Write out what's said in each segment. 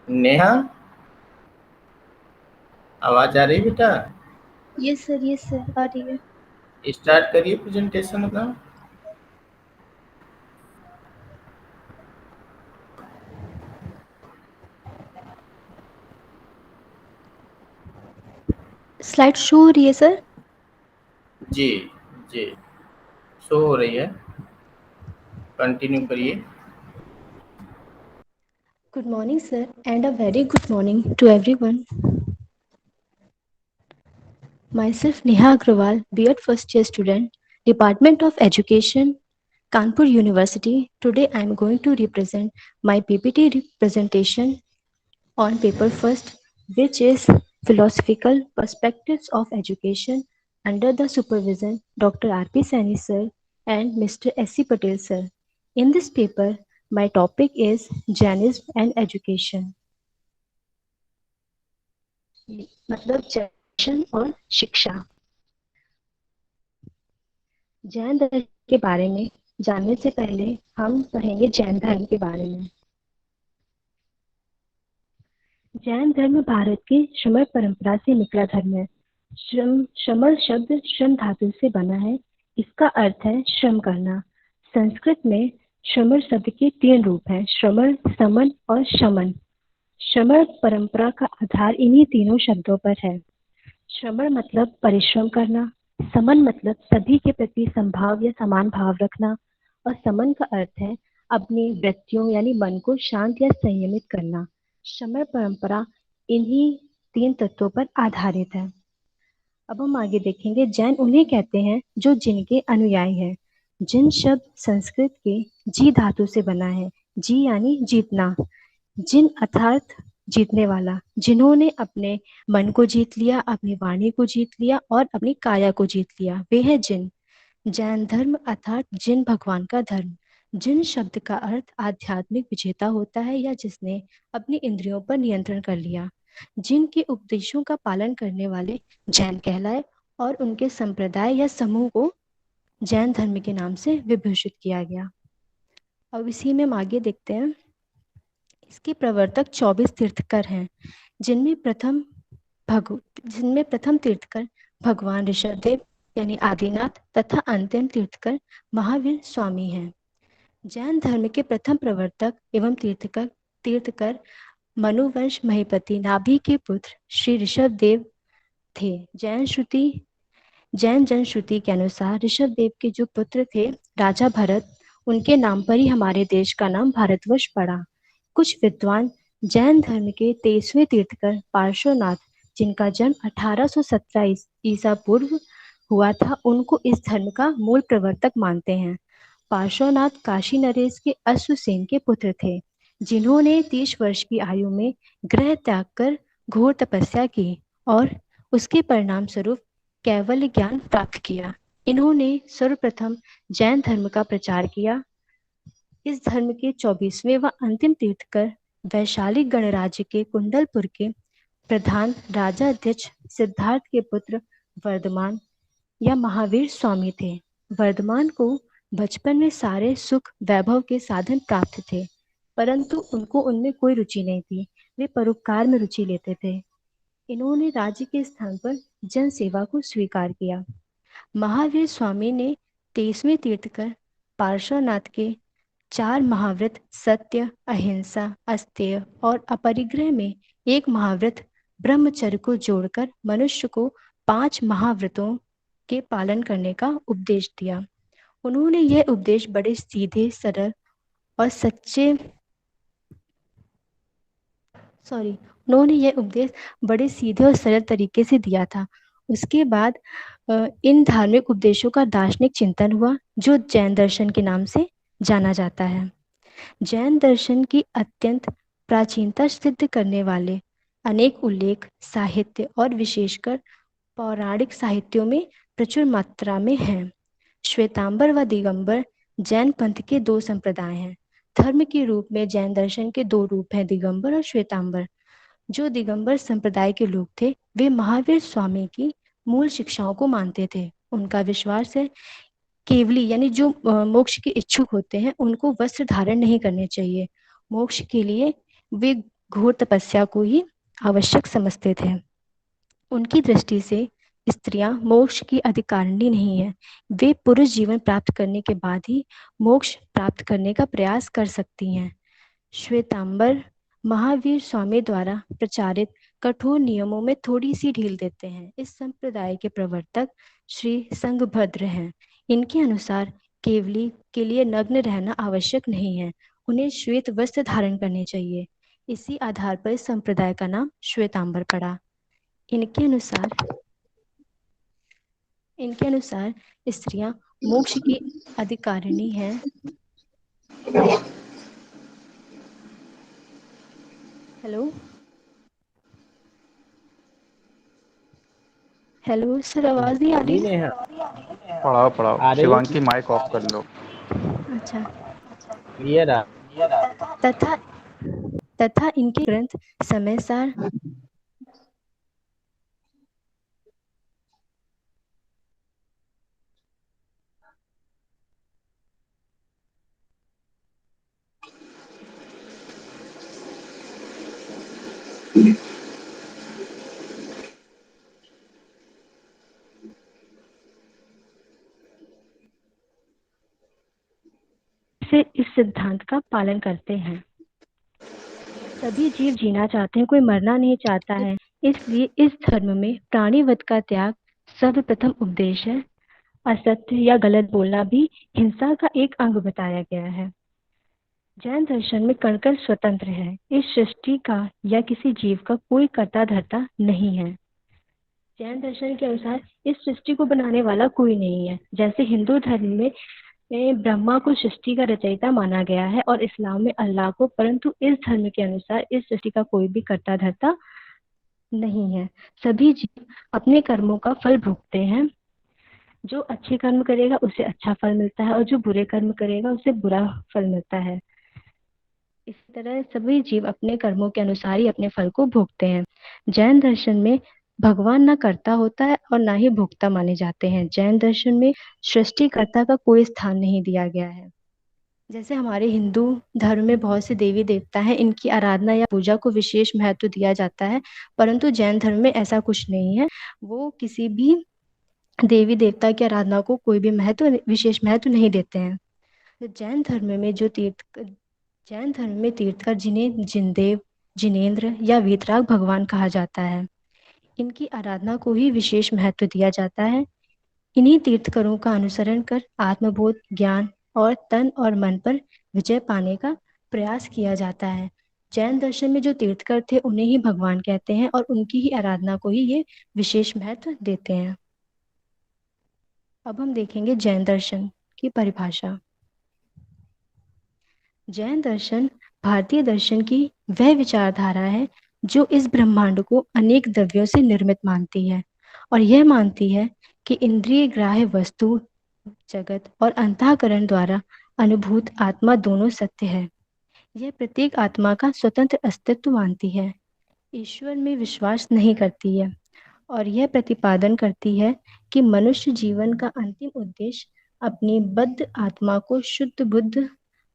नेहा, आवाज आ रही बेटा? यस सर आ रही है। स्टार्ट करिए प्रेजेंटेशन अपना। स्लाइड शो हो रही है सर। जी जी, शो हो रही है, कंटिन्यू ठीक है। करिए। Good morning sir and a very good morning to everyone. Myself Neha Agarwal, B.Ed first year student, Department of Education, Kanpur University. Today I am going to represent my PPT presentation on paper first, which is Philosophical Perspectives of Education under the supervision Dr. R.P. Saini sir and Mr. S.C. Patel sir. In this paper, my topic is Jainism and Education. मतलब जैन और शिक्षा। जैन धर्म के बारे में जानने से पहले हम पढ़ेंगे जैन धर्म के बारे में। जैन धर्म भारत की श्रमण परंपरा से निकला धर्म है। श्रमण शब्द श्रम धातु से बना है। इसका अर्थ है श्रम करना। संस्कृत में श्रमण शब्द के तीन रूप हैं, श्रमण, समन और शमन। श्रमण परंपरा का आधार इन्हीं तीनों शब्दों पर है। श्रमण मतलब परिश्रम करना, समन मतलब सभी के प्रति संभाव या समान भाव रखना, और समन का अर्थ है अपनी वृत्तियों यानी मन को शांत या संयमित करना। श्रमण परंपरा इन्हीं तीन तत्वों पर आधारित है। अब हम आगे देखेंगे जैन उन्हें कहते हैं जो जिनके अनुयायी है। जिन शब्द संस्कृत के जी धातु से बना है। जी यानी जीतना, जिन अर्थात जीतने वाला, जिन्होंने अपने मन को जीत लिया, अपनी वाणी को जीत लिया और अपनी काया को जीत लिया, वे है जिन। जैन धर्म अर्थात जिन भगवान का धर्म। जिन शब्द का अर्थ आध्यात्मिक विजेता होता है या जिसने अपनी इंद्रियों पर नियंत्रण कर लिया। जिनके उपदेशों का पालन करने वाले जैन कहलाए और उनके संप्रदाय या समूह को जैन धर्म के नाम से विभूषित किया गया। अब इसी में हम आगे देखते हैं। इसके प्रवर्तक 24 तीर्थकर हैं, जिनमें प्रथम जिनमें प्रथम तीर्थकर भगवान ऋषभदेव यानी आदिनाथ तथा अंतिम तीर्थकर महावीर स्वामी हैं। जैन धर्म के प्रथम प्रवर्तक एवं तीर्थकर तीर्थकर मनुवंश महीपति नाभि के पुत्र श्री ऋषभदेव थे। जैन जनश्रुति के अनुसार ऋषभदेव के जो पुत्र थे राजा भरत, उनके नाम पर ही हमारे देश का नाम भारतवर्ष पड़ा। कुछ विद्वान जैन धर्म के 23वें तीर्थकर पार्श्वनाथ, जिनका जन्म 1817 ईसा पूर्व हुआ था, उनको इस धर्म का मूल प्रवर्तक मानते हैं। पार्श्वनाथ काशी नरेश के अश्वसेन के पुत्र थे, जिन्होंने 30 वर्ष की आयु में गृह त्याग कर घोर तपस्या की और उसके परिणाम स्वरूप कैवल्य ज्ञान प्राप्त किया। इन्होंने सर्वप्रथम जैन धर्म का प्रचार किया। इस धर्म के 24वें व अंतिम तीर्थकर वैशाली गणराज्य के कुंडलपुर के प्रधान राजा अध्यक्ष सिद्धार्थ के पुत्र वर्धमान या महावीर स्वामी थे। वर्धमान को बचपन में सारे सुख वैभव के साधन प्राप्त थे, परंतु उनको उनमें कोई रुचि नहीं थी। वे परोपकार में रुचि लेते थे। इन्होंने राज्य के स्थान पर जन सेवा को स्वीकार किया। महावीर स्वामी ने 23वें तीर्थकर पार्श्वनाथ के 4 महाव्रत सत्य, अहिंसा, अस्तेय और अपरिग्रह में एक महाव्रत ब्रह्मचर्य को जोड़कर मनुष्य को 5 महाव्रतों के पालन करने का उपदेश दिया। उन्होंने यह उपदेश बड़े सीधे, सरल और सच्चे सॉरी उन्होंने यह उपदेश बड़े सीधे और सरल तरीके से दिया था। उसके बाद इन धार्मिक उपदेशों का दार्शनिक चिंतन हुआ, जो जैन दर्शन के नाम से जाना जाता है। जैन दर्शन की अत्यंत प्राचीनता सिद्ध करने वाले अनेक उल्लेख साहित्य और विशेषकर पौराणिक साहित्यों में प्रचुर मात्रा में हैं। श्वेतांबर व दिगंबर जैन पंथ के 2 संप्रदाय हैं। धर्म के रूप में जैन दर्शन के 2 रूप हैं, दिगंबर और श्वेतांबर। जो दिगंबर संप्रदाय के लोग थे, वे महावीर स्वामी की मूल शिक्षाओं को मानते थे। उनका विश्वास है केवली यानी जो मोक्ष के इच्छुक होते हैं, उनको वस्त्र धारण नहीं करने चाहिए। मोक्ष के लिए वे घोर तपस्या को ही आवश्यक समझते थे। उनकी दृष्टि से स्त्रियां मोक्ष की अधिकारिणी नहीं है। वे पुरुष जीवन प्राप्त करने के बाद ही मोक्ष प्राप्त करने का प्रयास कर सकती हैं। श्वेतांबर महावीर स्वामी द्वारा प्रचारित कठोर नियमों में थोड़ी सी ढील देते हैं। इस संप्रदाय के प्रवर्तक श्री संघभद्र हैं। इनके अनुसार केवली के लिए नग्न रहना आवश्यक नहीं है, उन्हें श्वेत वस्त्र धारण करने चाहिए। इसी आधार पर इस संप्रदाय का नाम श्वेतांबर पड़ा। इनके अनुसार स्त्रियां मोक्ष की अधिकारिणी हैं। हेलो सर, आवाज नहीं आ रही जी है? नेहा, पढ़ाओ आ रही है? शिवांगी, माइक ऑफ कर लो। अच्छा। क्लियर आ? तथा इनके ग्रंथ समय सार, से इस सिद्धांत का पालन करते हैं। सभी जीव जीना चाहते हैं, कोई मरना नहीं चाहता है। इसलिए इस धर्म में प्राणीवध का त्याग सर्वप्रथम उपदेश है। असत्य या गलत बोलना भी हिंसा का एक अंग बताया गया है। जैन दर्शन में कण स्वतंत्र है। इस सृष्टि का या किसी जीव का कोई कर्ता धर्ता नहीं है। जैन दर्शन के अनुसार इस सृष्टि को बनाने वाला कोई नहीं है। जैसे हिंदू धर्म में ब्रह्मा को सृष्टि का रचयिता माना गया है और इस्लाम में अल्लाह को, परंतु इस धर्म के अनुसार इस सृष्टि का कोई भी कर्ता धर्ता नहीं है। सभी जीव अपने कर्मों का फल भोगते हैं। जो अच्छे कर्म करेगा उसे अच्छा फल मिलता है और जो बुरे कर्म करेगा उसे बुरा फल मिलता है। इसी तरह सभी जीव अपने कर्मों के अनुसार ही अपने फल को भोगते हैं। जैन दर्शन में भगवान ना कर्ता होता है और ना ही भोक्ता माने जाते हैं। जैन दर्शन में सृष्टिकर्ता का कोई स्थान नहीं दिया गया है। जैसे हमारे हिंदू धर्म में बहुत से देवी देवता हैं, इनकी आराधना या पूजा को विशेष महत्व दिया जाता है, परंतु जैन धर्म में ऐसा कुछ नहीं है। वो किसी भी देवी देवता की आराधना को कोई भी विशेष महत्व नहीं देते हैं। तो जैन धर्म में तीर्थकर जिन्हें जिनदेव, जिनेन्द्र या वीतराग भगवान कहा जाता है, इनकी आराधना को ही विशेष महत्व दिया जाता है। इन्हीं तीर्थकरों का अनुसरण कर आत्मबोध, ज्ञान और तन और मन पर विजय पाने का प्रयास किया जाता है। जैन दर्शन में जो तीर्थकर थे उन्हें ही भगवान कहते हैं और उनकी ही आराधना को ही ये विशेष महत्व देते हैं। अब हम देखेंगे जैन दर्शन की परिभाषा। जैन दर्शन भारतीय दर्शन की वह विचारधारा है जो इस ब्रह्मांड को अनेक द्रव्यों से निर्मित मानती है और यह मानती है कि इंद्रिय ग्राह्य वस्तु, जगत और अंतःकरण द्वारा अनुभूत आत्मा दोनों सत्य है। यह प्रत्येक आत्मा का स्वतंत्र अस्तित्व मानती है, ईश्वर में विश्वास नहीं करती है और यह प्रतिपादन करती है कि मनुष्य जीवन का अंतिम उद्देश्य अपनी बद्ध आत्मा को शुद्ध बुद्ध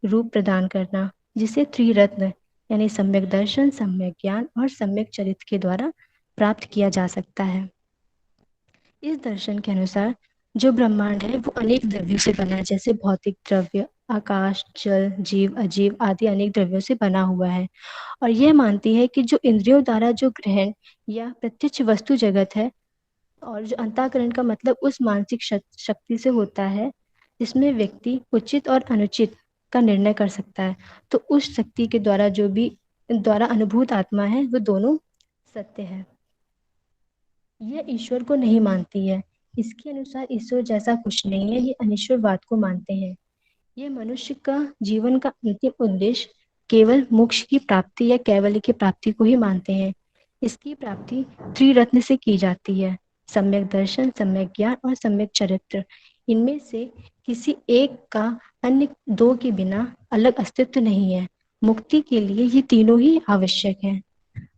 रूप प्रदान करना, जिसे त्रिरत्न यानी सम्यक दर्शन, सम्यक ज्ञान और सम्यक चरित्र के द्वारा प्राप्त किया जा सकता है। इस दर्शन के अनुसार जो ब्रह्मांड है वो अनेक द्रव्यों से बना है, जैसे भौतिक द्रव्य, आकाश, जल, जीव, अजीव आदि अनेक द्रव्यों से बना हुआ है और यह मानती है कि जो इंद्रियों द्वारा जो ग्रहण या प्रत्यक्ष वस्तु जगत है और जो अंतःकरण का मतलब उस मानसिक शक्ति से होता है जिसमें व्यक्ति उचित और अनुचित का निर्णय कर सकता है, तो उस शक्ति के द्वारा जो भी द्वारा अनुभूत आत्मा है वो दोनों सत्य है। यह ईश्वर को नहीं मानती है। इसके अनुसार ईश्वर जैसा कुछ नहीं है, ये अनिश्वरवाद को मानते हैं। यह मनुष्य का जीवन का अंतिम उद्देश्य केवल मोक्ष की प्राप्ति या कैवल्य की प्राप्ति को ही मानते हैं। इसकी प्राप्ति त्रिरत्न से की जाती है, सम्यक दर्शन, सम्यक ज्ञान और सम्यक चरित्र। इनमें से किसी एक का अन्य दो के बिना अलग अस्तित्व नहीं है। मुक्ति के लिए ये तीनों ही आवश्यक हैं।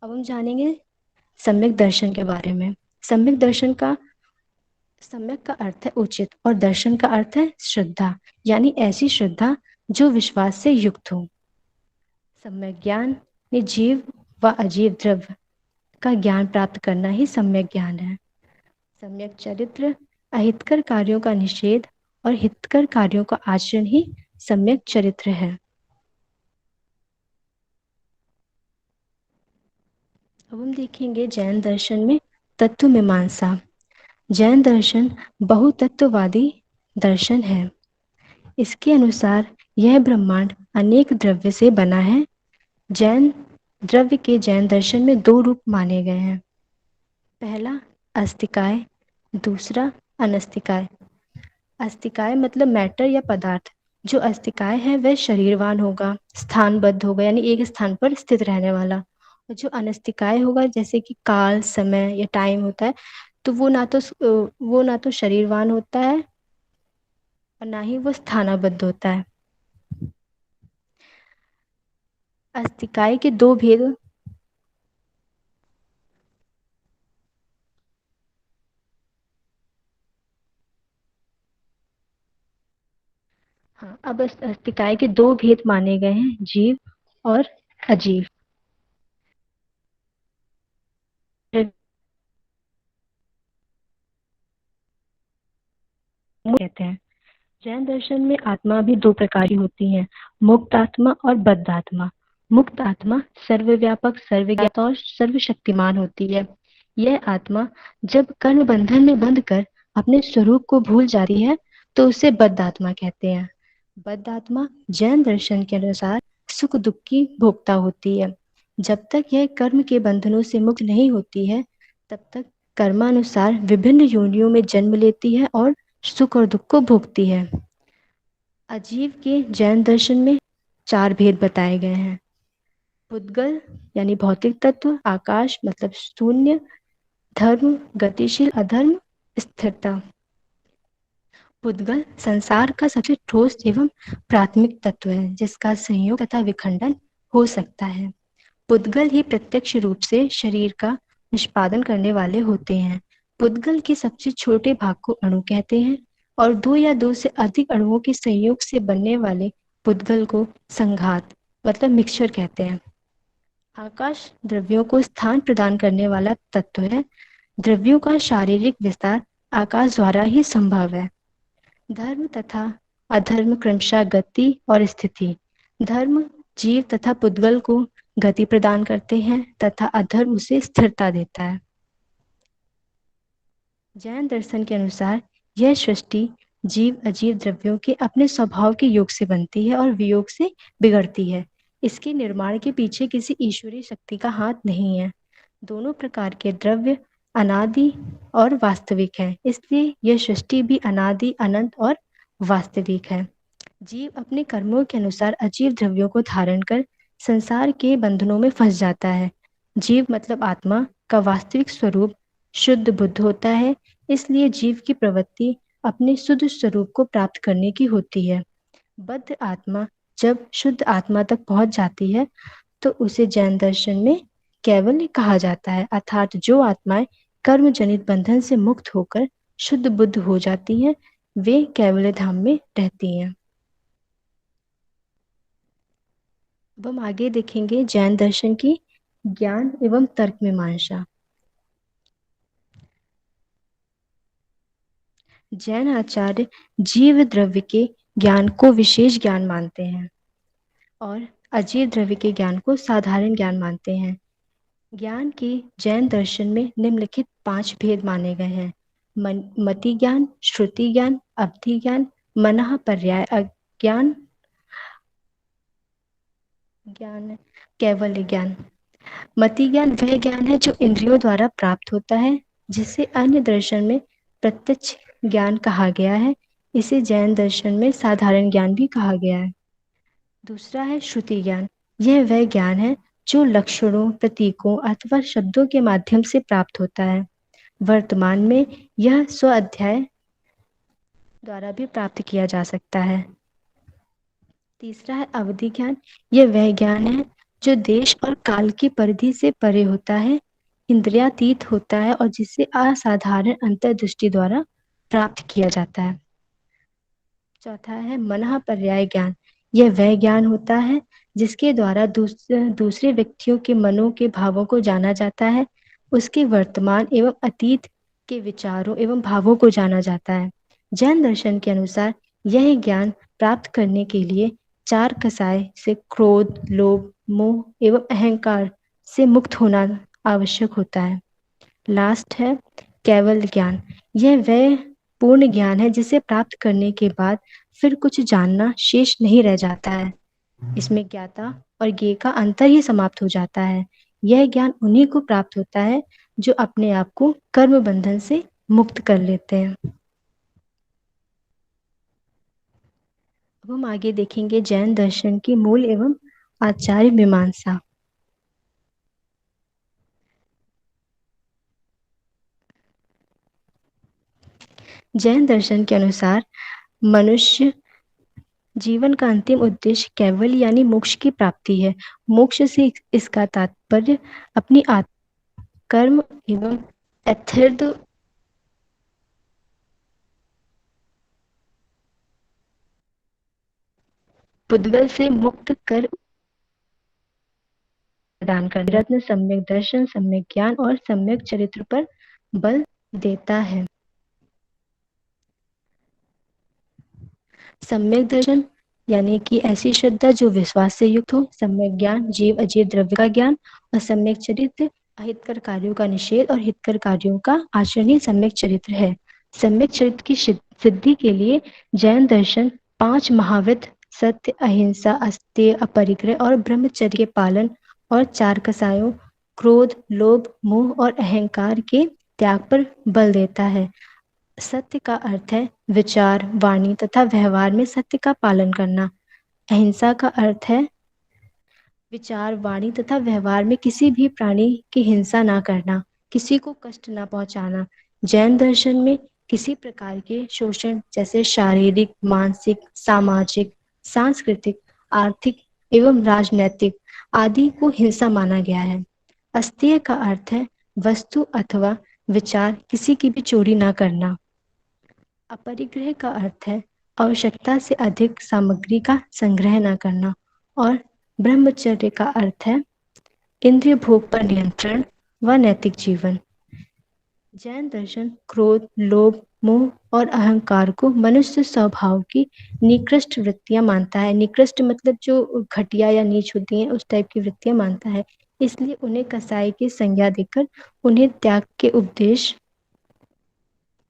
अब हम जानेंगे सम्यक दर्शन के बारे में। सम्यक का अर्थ है उचित और दर्शन का अर्थ है श्रद्धा, यानी ऐसी श्रद्धा जो विश्वास से युक्त हो। सम्यक ज्ञान ये जीव व अजीव द्रव्य का ज्ञान प्राप्त करना ही सम्यक ज्ञान है। सम्यक चरित्र अहितकर कार्यों का निषेध और हितकर कार्यों का आचरण ही सम्यक चरित्र है। अब हम देखेंगे जैन दर्शन में तत्व मीमांसा। जैन दर्शन बहुतत्ववादी दर्शन है। इसके अनुसार यह ब्रह्मांड अनेक द्रव्य से बना है। जैन द्रव्य के जैन दर्शन में दो रूप माने गए हैं। पहला अस्तिकाय, दूसरा अनस्तिकाय। अस्तिकाय मतलब मैटर या पदार्थ। जो अस्तिकाय है वह शरीरवान होगा, स्थानबद्ध होगा, यानी एक स्थान पर स्थित रहने वाला। और जो अनस्तिकाय होगा, जैसे कि काल, समय या टाइम होता है, तो वो ना तो शरीरवान होता है और ना ही वो स्थानाबद्ध होता है। अस्तिकाय के दो भेद हाँ, अब अस्तिकाय के दो भेद माने गए हैं, जीव और अजीव। कहते हैं जैन दर्शन में आत्मा भी दो प्रकार की होती है, मुक्त आत्मा और बद्ध आत्मा। मुक्त आत्मा सर्वव्यापक, सर्वज्ञात और सर्वशक्तिमान होती है। यह आत्मा जब कर्म बंधन में बंध कर अपने स्वरूप को भूल जाती है तो उसे बद्ध आत्मा कहते हैं। बद्ध आत्मा जैन दर्शन के अनुसार सुख दुख की भोक्ता होती है। जब तक यह कर्म के बंधनों से मुक्त नहीं होती है तब तक कर्मानुसार विभिन्न योनियों में जन्म लेती है और सुख और दुख को भोगती है। अजीव के जैन दर्शन में चार भेद बताए गए हैं। पुद्गल यानी भौतिक तत्व, आकाश मतलब शून्य, धर्म गतिशील, अधर्म स्थिरता। पुद्गल संसार का सबसे ठोस एवं प्राथमिक तत्व है जिसका संयोग तथा विखंडन हो सकता है। पुद्गल ही प्रत्यक्ष रूप से शरीर का निष्पादन करने वाले होते हैं। पुद्गल के सबसे छोटे भाग को अणु कहते हैं और दो या दो से अधिक अणुओं के संयोग से बनने वाले पुद्गल को संघात मतलब मिक्सचर कहते हैं। आकाश द्रव्यों को स्थान प्रदान करने वाला तत्व है। द्रव्यों का शारीरिक विस्तार आकाश द्वारा ही संभव है। धर्म तथा अधर्म क्रमशः गति और स्थिति। धर्म जीव तथा पुद्गल को गति प्रदान करते हैं तथा अधर्म उसे स्थिरता देता है। जैन दर्शन के अनुसार यह सृष्टि जीव अजीव द्रव्यों के अपने स्वभाव के योग से बनती है और वियोग से बिगड़ती है। इसके निर्माण के पीछे किसी ईश्वरीय शक्ति का हाथ नहीं है। दोनों प्रकार के द्रव्य अनादि और वास्तविक है, इसलिए यह सृष्टि भी अनादि, अनंत और वास्तविक है। जीव अपने कर्मों के अनुसार अजीव द्रव्यों को धारण कर संसार के बंधनों में फंस जाता है। जीव मतलब आत्मा का वास्तविक स्वरूप शुद्ध बुद्ध होता है, इसलिए जीव की प्रवृत्ति अपने शुद्ध स्वरूप को प्राप्त करने की होती है। बद्ध आत्मा जब शुद्ध आत्मा तक पहुंच जाती है तो उसे जैन दर्शन में कैवल्य कहा जाता है, अर्थात जो आत्माएं कर्म जनित बंधन से मुक्त होकर शुद्ध बुद्ध हो जाती हैं वे कैवल्य धाम में रहती हैं। अब हम आगे देखेंगे जैन दर्शन की ज्ञान एवं तर्क मीमांसा। जैन आचार्य जीव द्रव्य के ज्ञान को विशेष ज्ञान मानते हैं और अजीव द्रव्य के ज्ञान को साधारण ज्ञान मानते हैं। ज्ञान के जैन दर्शन में निम्नलिखित 5 भेद माने गए हैं। मति ज्ञान, श्रुति ज्ञान, अवधि ज्ञान, मनः पर्याय अज्ञान, ज्ञान कैवल्य ज्ञान। मति ज्ञान वह ज्ञान है जो इंद्रियों द्वारा प्राप्त होता है, जिसे अन्य दर्शन में प्रत्यक्ष ज्ञान कहा गया है। इसे जैन दर्शन में साधारण ज्ञान भी कहा गया है। दूसरा है श्रुति ज्ञान। यह वह ज्ञान है जो लक्षणों, प्रतीकों अथवा शब्दों के माध्यम से प्राप्त होता है। वर्तमान में यह स्व अध्याय द्वारा भी प्राप्त किया जा सकता है। तीसरा है अवधि ज्ञान। यह वह ज्ञान है जो देश और काल की परिधि से परे होता है, इंद्रियातीत होता है और जिसे असाधारण अंतर्दृष्टि द्वारा प्राप्त किया जाता है। चौथा है मनः पर्याय ज्ञान। यह वह ज्ञान होता है जिसके द्वारा दूसरे व्यक्तियों के मनों के भावों को जाना जाता है, उसके वर्तमान एवं अतीत के विचारों एवं भावों को जाना जाता है। जैन दर्शन के अनुसार यह ज्ञान प्राप्त करने के लिए चार कसाय से क्रोध, लोभ, मोह एवं अहंकार से मुक्त होना आवश्यक होता है। लास्ट है केवल ज्ञान। यह वह पूर्ण ज्ञान है जिसे प्राप्त करने के बाद फिर कुछ जानना शेष नहीं रह जाता है। इसमें ज्ञाता और ज्ञेय का अंतर ही समाप्त हो जाता है। यह ज्ञान उन्हीं को प्राप्त होता है जो अपने आप को कर्म बंधन से मुक्त कर लेते हैं। अब हम आगे देखेंगे जैन दर्शन की मूल एवं आचार्य मीमांसा। जैन दर्शन के अनुसार मनुष्य जीवन का अंतिम उद्देश्य केवल यानी मोक्ष की प्राप्ति है। मोक्ष से इसका तात्पर्य अपनी कर्म एवं अथर्द पुद्गल से मुक्त कर प्रदान कर रत्न सम्यक दर्शन, सम्यक ज्ञान और सम्यक चरित्र पर बल देता है। सम्यक दर्शन यानी कि ऐसी श्रद्धा जो विश्वास से युक्त हो, सम्यक ज्ञान जीव अजीव द्रव्य का ज्ञान और सम्यक चरित्र अहितकर कार्यों का निषेध और हितकर कार्यों का आचरण ही सम्यक चरित्र है। सम्यक चरित्र की सिद्धि के लिए जैन दर्शन 5 महाव्रत सत्य, अहिंसा, अस्तेय, अपरिग्रह और ब्रह्मचर्य के पालन और 4 कसायों क्रोध, लोभ, मोह और अहंकार के त्याग पर बल देता है। सत्य का अर्थ है विचार, वाणी तथा व्यवहार में सत्य का पालन करना। अहिंसा का अर्थ है विचार, वाणी तथा व्यवहार में किसी भी प्राणी की हिंसा ना करना, किसी को कष्ट ना पहुंचाना। जैन दर्शन में किसी प्रकार के शोषण जैसे शारीरिक, मानसिक, सामाजिक, सांस्कृतिक, आर्थिक एवं राजनैतिक आदि को हिंसा माना गया है। अस्तेय का अर्थ है वस्तु अथवा विचार किसी की भी चोरी ना करना। अपरिग्रह का अर्थ है आवश्यकता से अधिक सामग्री का संग्रह न करना। और ब्रह्मचर्य का अर्थ है इंद्रिय भोग पर नियंत्रण व नैतिक जीवन। जैन दर्शन क्रोध, लोभ, मोह और अहंकार को मनुष्य स्वभाव की निकृष्ट वृत्तियां मानता है। निकृष्ट मतलब जो घटिया या नीच होती हैं, उस टाइप की वृत्तियां मानता है। इसलिए उन्हें कसाई की संज्ञा देकर उन्हें त्याग के उपदेश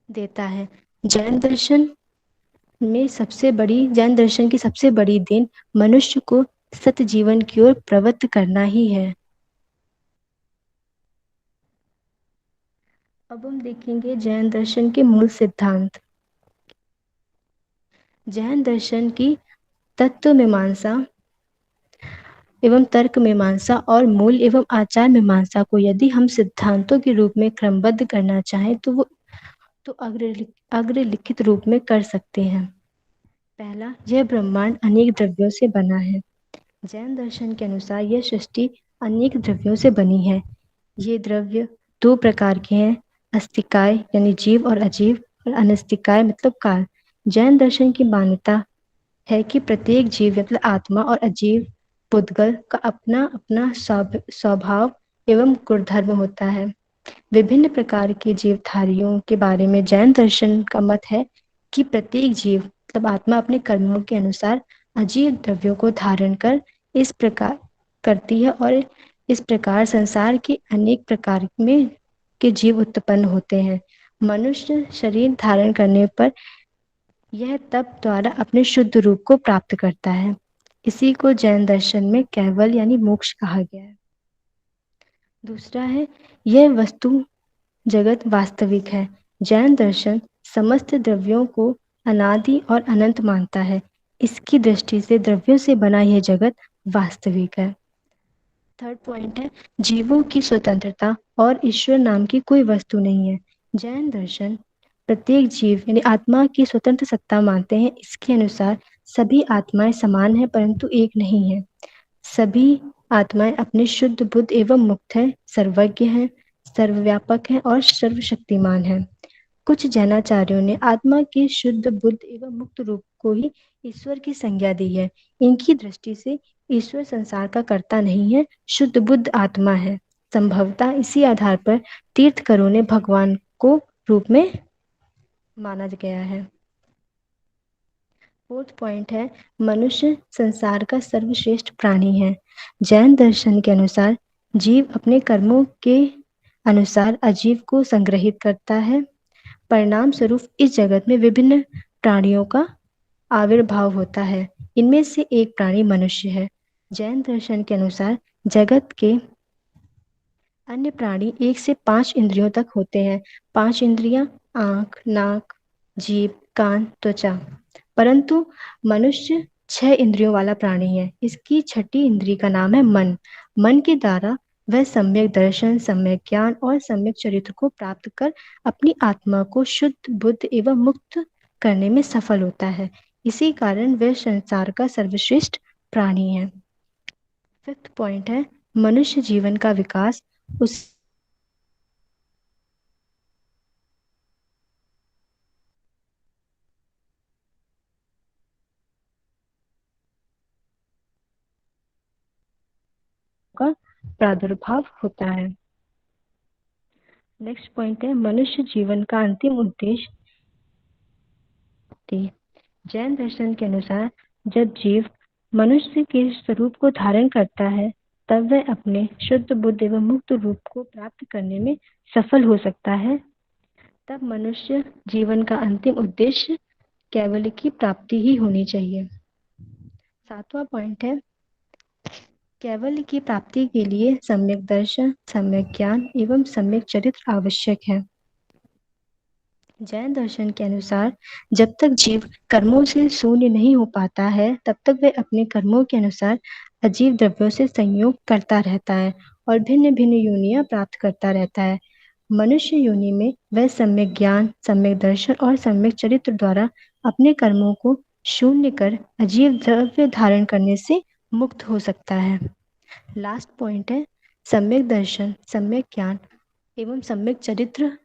देता है। जैन दर्शन की सबसे बड़ी देन मनुष्य को सत्य जीवन की ओर प्रवृत्त करना ही है। अब हम देखेंगे जैन दर्शन के मूल सिद्धांत। जैन दर्शन की तत्व मीमांसा एवं तर्क मीमांसा और मूल एवं आचार मीमांसा को यदि हम सिद्धांतों के रूप में क्रमबद्ध करना चाहें तो वो अग्रलिखित रूप में कर सकते हैं। पहला, यह ब्रह्मांड अनेक द्रव्यों से बना है। जैन दर्शन के अनुसार यह सृष्टि अनेक द्रव्यों से बनी है। ये द्रव्य 2 प्रकार के हैं, अस्तिकाय यानी जीव और अजीव, और अनस्तिकाय मतलब काल। जैन दर्शन की मान्यता है कि प्रत्येक जीव मतलब आत्मा और अजीव पुद्गल का अपना अपना स्वभाव एवं गुणधर्म होता है। विभिन्न प्रकार के जीवधारियों के बारे में जैन दर्शन का मत है कि प्रत्येक जीव मतलब आत्मा अपने कर्मों के अनुसार अजीव द्रव्यों को धारण कर इस प्रकार करती है और इस प्रकार संसार के अनेक प्रकार में के जीव उत्पन्न होते हैं। मनुष्य शरीर धारण करने पर यह तप द्वारा अपने शुद्ध रूप को प्राप्त करता है। इसी को जैन दर्शन में केवल यानी मोक्ष कहा गया है। दूसरा है यह वस्तु जगत वास्तविक है। जैन दर्शन समस्त द्रव्यों को अनादि और अनंत मानता है। इसकी दृष्टि से द्रव्यों से बना यह जगत वास्तविक है। थर्ड पॉइंट है जीवों की स्वतंत्रता और ईश्वर नाम की कोई वस्तु नहीं है। जैन दर्शन प्रत्येक जीव यानी आत्मा की स्वतंत्र सत्ता मानते हैं। इसके अनुसार सभी आत्माएं समान हैं परंतु एक नहीं है। सभी आत्माएं अपने शुद्ध बुद्ध एवं मुक्त हैं, सर्वज्ञ हैं, सर्वव्यापक हैं और सर्वशक्तिमान हैं। कुछ जैनाचार्यों ने आत्मा के शुद्ध बुद्ध एवं मुक्त रूप को ही ईश्वर की संज्ञा दी है। इनकी दृष्टि से ईश्वर संसार का कर्ता नहीं है, शुद्ध बुद्ध आत्मा है। संभवतः इसी आधार पर तीर्थकरों ने भगवान को रूप में माना गया है। फोर्थ पॉइंट है, मनुष्य संसार का सर्वश्रेष्ठ प्राणी है। जैन दर्शन के अनुसार जीव अपने कर्मों के अनुसार अजीव को संग्रहित करता है। परिणाम स्वरूप इस जगत में विभिन्न प्राणियों का आविर्भाव होता है। इनमें से एक प्राणी मनुष्य है। जैन दर्शन के अनुसार जगत के अन्य प्राणी 1 से 5 इंद्रियों तक होते हैं। 5 इंद्रियां आंख, नाक, जीभ, कान, त्वचा। परंतु मनुष्य 6 इंद्रियों वाला प्राणी है। इसकी छठी इंद्री का नाम है मन। मन के द्वारा वह सम्यक दर्शन, सम्यक ज्ञान और सम्यक चरित्र को प्राप्त कर अपनी आत्मा को शुद्ध, बुद्ध एवं मुक्त करने में सफल होता है। इसी कारण वह संसार का सर्वश्रेष्ठ प्राणी है। फिफ्थ पॉइंट है, मनुष्य जीवन का विकास उस का प्रादुर्भाव होता है। नेक्स्ट पॉइंट है, मनुष्य जीवन का अंतिम उद्देश्य। जैन दर्शन के अनुसार जब जीव मनुष्य के स्वरूप को धारण करता है, तब वह अपने शुद्ध, बुद्ध एवं मुक्त रूप को प्राप्त करने में सफल हो सकता है। तब मनुष्य जीवन का अंतिम उद्देश्य केवल की प्राप्ति ही होनी चाहिए। सातवां पॉइंट है, केवल की प्राप्ति के लिए सम्यक दर्शन, सम्यक ज्ञान एवं सम्यक चरित्र आवश्यक है। जैन दर्शन के अनुसार जब तक जीव कर्मों से शून्य नहीं हो पाता है, तब तक वह अपने कर्मों के अनुसार अजीव द्रव्यों से संयोग करता रहता है और भिन्न भिन्न योनियां प्राप्त करता रहता है। मनुष्य योनि में वह सम्यक ज्ञान, सम्यक दर्शन और सम्यक चरित्र द्वारा अपने कर्मों को शून्य कर अजीव द्रव्य धारण करने से मुक्त हो सकता है। लास्ट पॉइंट है, सम्यक दर्शन, सम्यक ज्ञान एवं सम्यक चरित्र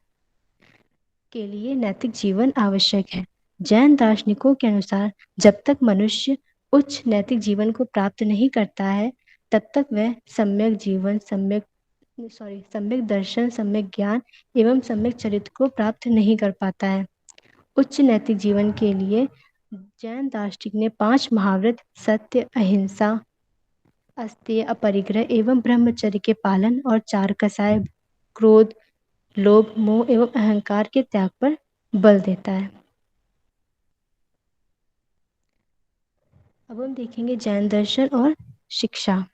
के लिए नैतिक जीवन आवश्यक है। जैन दार्शनिकों के अनुसार जब तक मनुष्य उच्च नैतिक जीवन को प्राप्त नहीं करता है, तब तक वह सम्यक जीवन, सम्यक दर्शन, सम्यक ज्ञान एवं सम्यक चरित्र को प्राप्त नहीं कर पाता है। उच्च नैतिक जीवन के लिए जैन दार्शनिक ने 5 महाव्रत सत्य, अहिंसा, अस्तेय, अपरिग्रह एवं ब्रह्मचर्य के पालन और 4 कसाय क्रोध, लोभ, मोह एवं अहंकार के त्याग पर बल देता है। अब हम देखेंगे जैन दर्शन और शिक्षा।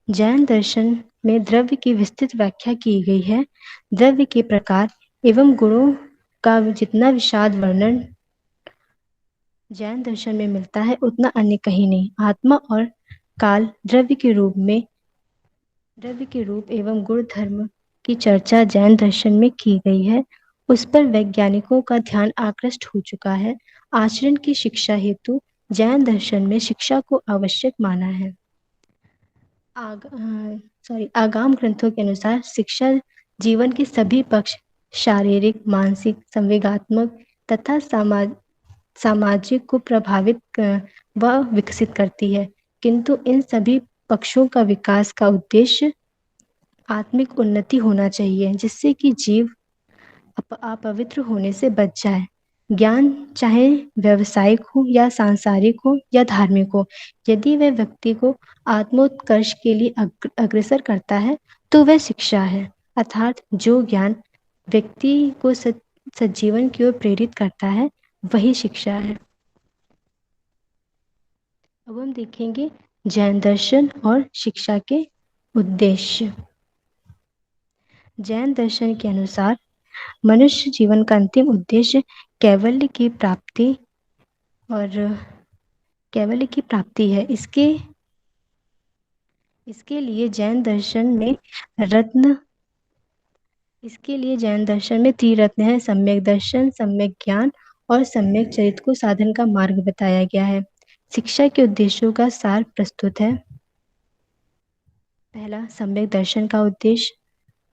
जैन दर्शन में द्रव्य की विस्तृत व्याख्या की गई है। द्रव्य के प्रकार एवं गुणों का जितना विशाद वर्णन जैन दर्शन में मिलता है, उतना अन्य कहीं नहीं। आत्मा और काल द्रव्य के रूप एवं गुण धर्म की चर्चा जैन दर्शन में की गई है। उस पर वैज्ञानिकों का ध्यान आकृष्ट हो चुका है। आचरण की शिक्षा हेतु जैन दर्शन में शिक्षा को आवश्यक माना है। आगाम ग्रंथों के अनुसार शिक्षा जीवन के सभी पक्ष, शारीरिक, मानसिक, संवेगात्मक तथा सामाजिक को प्रभावित व विकसित करती है, किंतु इन सभी पक्षों का विकास का उद्देश्य आत्मिक उन्नति होना चाहिए, जिससे कि जीव अपवित्र होने से बच जाए। ज्ञान चाहे व्यवसायिक हो या सांसारिक हो या धार्मिक हो, यदि वह व्यक्ति को आत्मोत्कर्ष के लिए अग्रसर करता है तो वह शिक्षा है। अर्थात जो ज्ञान व्यक्ति को सज्जीवन की ओर प्रेरित करता है, वही शिक्षा है। अब हम देखेंगे जैन दर्शन और शिक्षा के उद्देश्य। जैन दर्शन के अनुसार मनुष्य जीवन का अंतिम उद्देश्य कैवल्य की प्राप्ति है। इसके लिए जैन दर्शन में त्रिरत्न है: सम्यक दर्शन, सम्यक ज्ञान और सम्यक चरित्र को साधन का मार्ग बताया गया है। शिक्षा के उद्देश्यों का सार प्रस्तुत है। पहला, सम्यक दर्शन का उद्देश्य।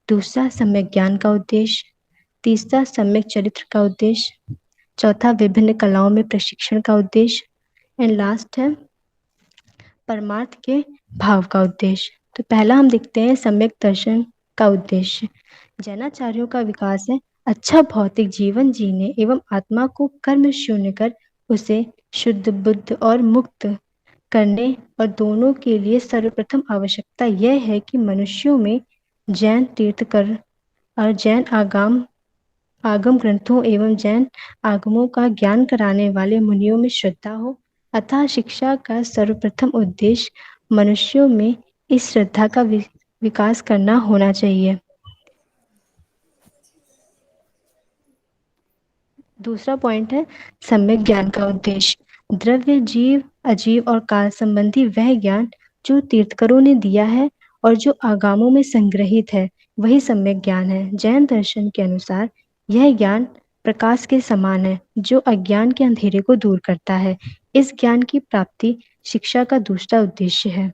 दूसरा, सम्यक ज्ञान का उद्देश्य। तीसरा, सम्यक चरित्र का उद्देश्य। चौथा, विभिन्न कलाओं में प्रशिक्षण का उद्देश्य। एंड लास्ट है परमार्थ के भाव का उद्देश्य। तो पहला हम देखते हैं सम्यक दर्शन का उद्देश्य। जैनाचार्यों का विकास है अच्छा भौतिक जीवन जीने एवं आत्मा को कर्म शून्य कर उसे शुद्ध बुद्ध और मुक्त करने, और दोनों के लिए सर्वप्रथम आवश्यकता यह है कि मनुष्यों में जैन तीर्थकर और जैन आगम ग्रंथों एवं जैन आगमों का ज्ञान कराने वाले मुनियों में श्रद्धा हो। अतः शिक्षा का सर्वप्रथम उद्देश्य मनुष्यों में इस श्रद्धा का विकास करना होना चाहिए। दूसरा पॉइंट है सम्यक ज्ञान का उद्देश्य। द्रव्य जीव अजीव और काल संबंधी वह ज्ञान जो तीर्थकरों ने दिया है और जो आगमों में संग्रहित है वही सम्यक ज्ञान है। जैन दर्शन के अनुसार यह ज्ञान प्रकाश के समान है जो अज्ञान के अंधेरे को दूर करता है। इस ज्ञान की प्राप्ति शिक्षा का दूसरा उद्देश्य है।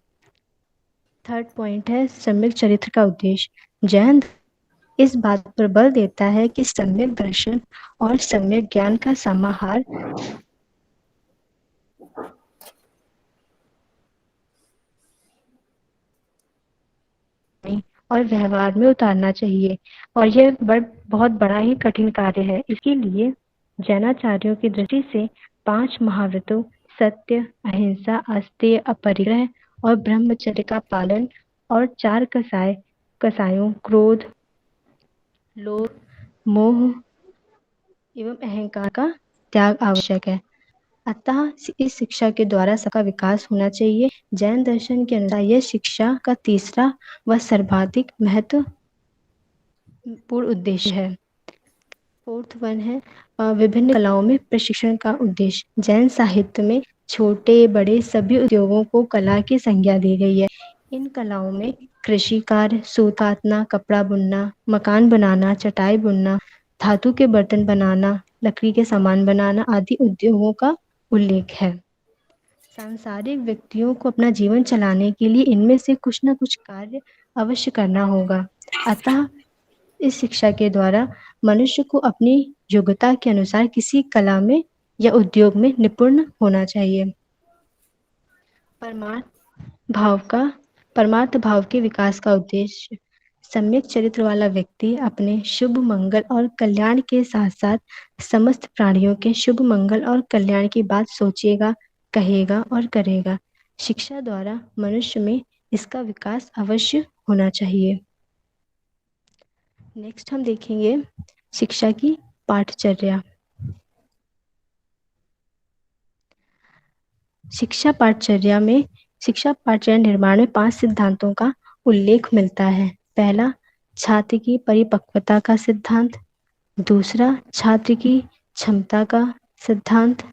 थर्ड पॉइंट है सम्यक चरित्र का उद्देश्य। जैन इस बात पर बल देता है कि सम्यक दर्शन और सम्यक ज्ञान का समाहार और व्यवहार में उतारना चाहिए, और यह बहुत बड़ा ही कठिन कार्य है। इसके लिए जैनाचार्यों की दृष्टि से 5 महाव्रतों सत्य, अहिंसा, अस्तेय, अपरिग्रह और ब्रह्मचर्य का पालन और 4 कसायों क्रोध, लोभ, मोह एवं अहंकार का त्याग आवश्यक है। अतः इस शिक्षा के द्वारा सबका विकास होना चाहिए। जैन दर्शन के अनुसार यह शिक्षा का तीसरा व सर्वाधिक महत्वपूर्ण उद्देश्य है। फोर्थ वन है विभिन्न कलाओं में प्रशिक्षण का उद्देश्य। जैन साहित्य में छोटे बड़े सभी उद्योगों को कला की संज्ञा दी गई है। इन कलाओं में कृषि कार्य, सूत काटना, कपड़ा बुनना, मकान बनाना, चटाई बुनना, धातु के बर्तन बनाना, लकड़ी के सामान बनाना आदि उद्योगों का उल्लेख है। सांसारिक व्यक्तियों को अपना जीवन चलाने के लिए इनमें से कुछ न कुछ कार्य अवश्य करना होगा। अतः इस शिक्षा के द्वारा मनुष्य को अपनी योग्यता के अनुसार किसी कला में या उद्योग में निपुण होना चाहिए। परमार्थ भाव के विकास का उद्देश्य। सम्यक चरित्र वाला व्यक्ति अपने शुभ मंगल और कल्याण के साथ साथ समस्त प्राणियों के शुभ मंगल और कल्याण की बात सोचेगा, कहेगा और करेगा। शिक्षा द्वारा मनुष्य में इसका विकास अवश्य होना चाहिए। नेक्स्ट हम देखेंगे शिक्षा की पाठचर्या। शिक्षा पाठचर्या निर्माण में 5 सिद्धांतों का उल्लेख मिलता है। पहला, छात्र की परिपक्वता का सिद्धांत। दूसरा, छात्र की क्षमता का सिद्धांत।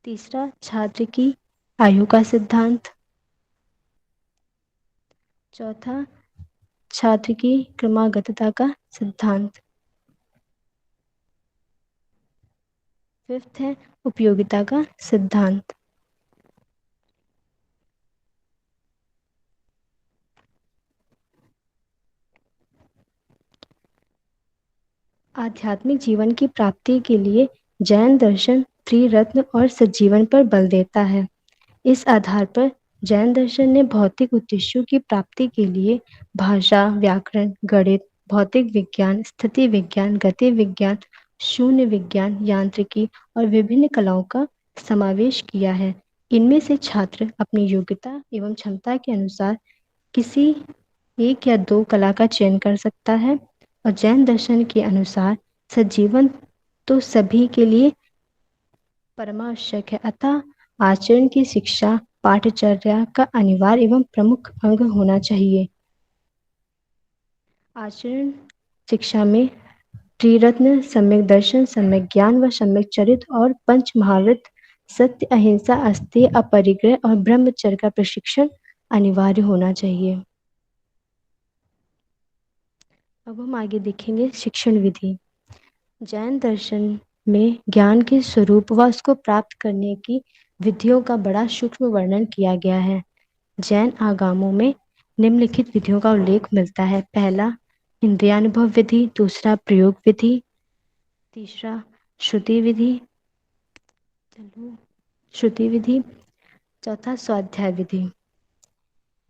तीसरा, छात्र की आयु का सिद्धांत। चौथा, छात्र की क्रमागतता का सिद्धांत। फिफ्थ है उपयोगिता का सिद्धांत। आध्यात्मिक जीवन की प्राप्ति के लिए जैन दर्शन त्रिरत्न और सज्जीवन पर बल देता है। इस आधार पर जैन दर्शन ने भौतिक उद्देश्यों की प्राप्ति के लिए भाषा, व्याकरण, गणित, भौतिक विज्ञान, स्थिति विज्ञान, गति विज्ञान, शून्य विज्ञान, यांत्रिकी और विभिन्न कलाओं का समावेश किया है। इनमें से छात्र अपनी योग्यता एवं क्षमता के अनुसार किसी 1 या 2 कला का चयन कर सकता है, और जैन दर्शन के अनुसार सज्जीवन तो सभी के लिए परमावश्यक है। अतः आचरण की शिक्षा पाठचर्या का अनिवार्य एवं प्रमुख अंग होना चाहिए। आचरण शिक्षा में त्रिरत्न, सम्यक दर्शन, सम्यक ज्ञान व सम्यक चरित्र और 5 महाव्रत सत्य, अहिंसा, अस्तेय, अपरिग्रह और ब्रह्मचर्य का प्रशिक्षण अनिवार्य होना चाहिए। अब हम आगे देखेंगे शिक्षण विधि। जैन दर्शन में ज्ञान के स्वरूप व उसको प्राप्त करने की विधियों का बड़ा सूक्ष्म वर्णन किया गया है। जैन आगमों में निम्नलिखित विधियों का उल्लेख मिलता है। पहला, इंद्रियानुभव विधि। दूसरा, प्रयोग विधि। तीसरा, श्रुति विधि। श्रुति विधि। चौथा स्वाध्याय विधि।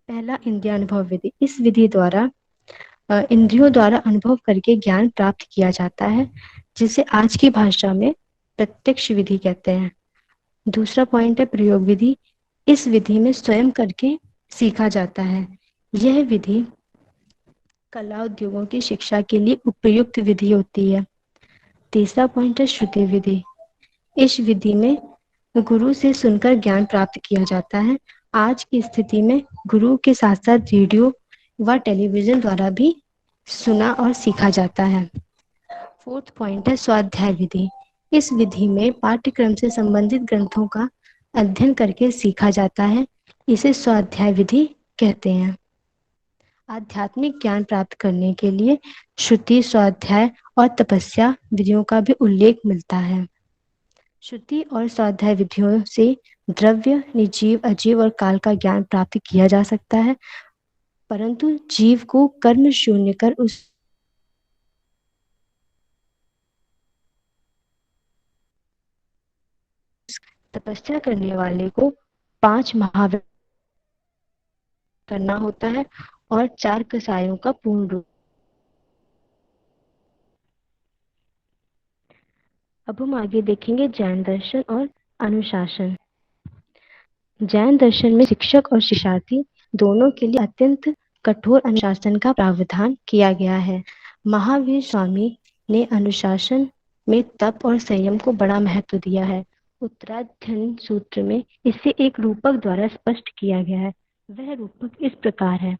पहला इंद्रियानुभव विधि। इस विधि द्वारा इंद्रियों द्वारा अनुभव करके ज्ञान प्राप्त किया जाता है, जिसे आज की भाषा में प्रत्यक्ष विधि कहते हैं। दूसरा पॉइंट है प्रयोग विधि। इस विधि में स्वयं करके सीखा जाता है। यह विधि कला उद्योगों की शिक्षा के लिए उपयुक्त विधि होती है। तीसरा पॉइंट है श्रुति विधि। इस विधि में गुरु से सुनकर ज्ञान प्राप्त किया जाता है। आज की स्थिति में गुरु के साथ साथ रेडियो व टेलीविजन द्वारा भी सुना और सीखा जाता है। फोर्थ पॉइंट है स्वाध्याय विधि। इस विधि में पाठ्यक्रम से संबंधित ग्रंथों का अध्ययन करके सीखा जाता है। इसे स्वाध्याय विधि कहते हैं। आध्यात्मिक ज्ञान प्राप्त करने के लिए श्रुति, स्वाध्याय और तपस्या विधियों का भी उल्लेख मिलता है। श्रुति और स्वाध्याय विधियों से द्रव्य, निर्जीव, अजीव और काल का ज्ञान प्राप्त किया जा सकता है, परंतु जीव को कर्म शून्य कर उस तपस्या करने वाले को 5 महाव्रत करना होता है और 4 कसायों का पूर्ण रूप। अब हम आगे देखेंगे जैन दर्शन और अनुशासन। जैन दर्शन में शिक्षक और शिक्षार्थी दोनों के लिए अत्यंत कठोर अनुशासन का प्रावधान किया गया है। महावीर स्वामी ने अनुशासन में तप और संयम को बड़ा महत्व दिया है। उत्तराध्ययन सूत्र में इसे एक रूपक द्वारा स्पष्ट किया गया है। वह रूपक इस प्रकार है: